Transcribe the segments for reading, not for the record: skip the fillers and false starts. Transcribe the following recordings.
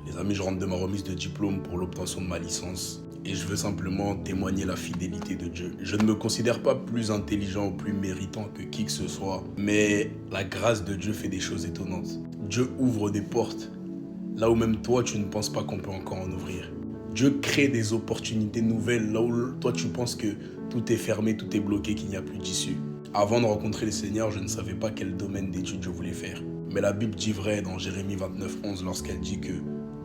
Les amis, je rentre de ma remise de diplôme pour l'obtention de ma licence et je veux simplement témoigner la fidélité de Dieu. Je ne me considère pas plus intelligent ou plus méritant que qui que ce soit, mais la grâce de Dieu fait des choses étonnantes. Dieu ouvre des portes là où même toi tu ne penses pas qu'on peut encore en ouvrir. Dieu crée des opportunités nouvelles là où toi tu penses que tout est fermé, tout est bloqué, qu'il n'y a plus d'issue. Avant de rencontrer le Seigneur, je ne savais pas quel domaine d'études je voulais faire. Mais la Bible dit vrai dans Jérémie 29:11 lorsqu'elle dit que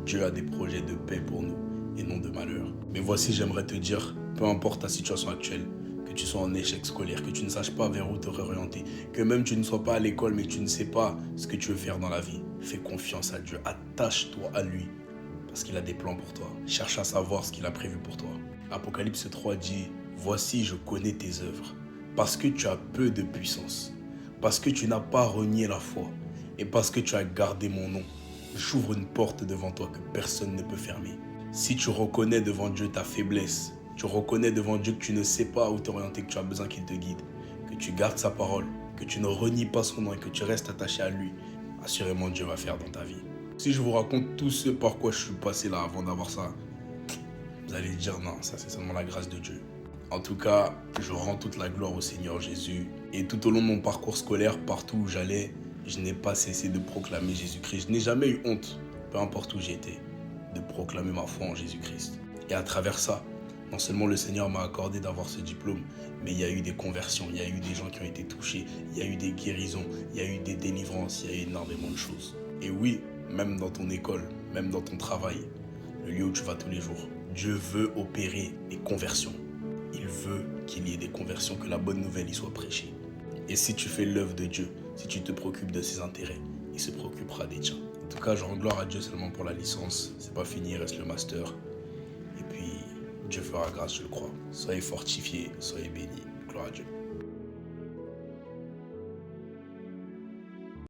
Dieu a des projets de paix pour nous et non de malheur. Mais voici, j'aimerais te dire, peu importe ta situation actuelle, que tu sois en échec scolaire, que tu ne saches pas vers où te réorienter, que même tu ne sois pas à l'école mais tu ne sais pas ce que tu veux faire dans la vie, fais confiance à Dieu, attache-toi à lui parce qu'il a des plans pour toi. Cherche à savoir ce qu'il a prévu pour toi. Apocalypse 3 dit, voici je connais tes œuvres, parce que tu as peu de puissance, parce que tu n'as pas renié la foi et parce que tu as gardé mon nom. J'ouvre une porte devant toi que personne ne peut fermer. Si tu reconnais devant Dieu ta faiblesse, tu reconnais devant Dieu que tu ne sais pas où t'orienter, que tu as besoin qu'il te guide, que tu gardes sa parole, que tu ne renies pas son nom et que tu restes attaché à lui, assurément Dieu va faire dans ta vie. Si je vous raconte tout ce par quoi je suis passé là avant d'avoir ça, vous allez dire non, ça c'est seulement la grâce de Dieu. En tout cas, je rends toute la gloire au Seigneur Jésus. Et tout au long de mon parcours scolaire, partout où j'allais, je n'ai pas cessé de proclamer Jésus-Christ. Je n'ai jamais eu honte, peu importe où j'étais, de proclamer ma foi en Jésus-Christ. Et à travers ça, non seulement le Seigneur m'a accordé d'avoir ce diplôme, mais il y a eu des conversions, il y a eu des gens qui ont été touchés, il y a eu des guérisons, il y a eu des délivrances, il y a eu énormément de choses. Et oui, même dans ton école, même dans ton travail, le lieu où tu vas tous les jours, Dieu veut opérer des conversions. Il veut qu'il y ait des conversions, que la bonne nouvelle y soit prêchée. Et si tu fais l'œuvre de Dieu, si tu te préoccupes de ses intérêts, il se préoccupera des tiens. En tout cas, je rends gloire à Dieu seulement pour la licence. C'est pas fini, il reste le master. Et puis, Dieu fera grâce, je le crois. Soyez fortifiés, soyez bénis. Gloire à Dieu.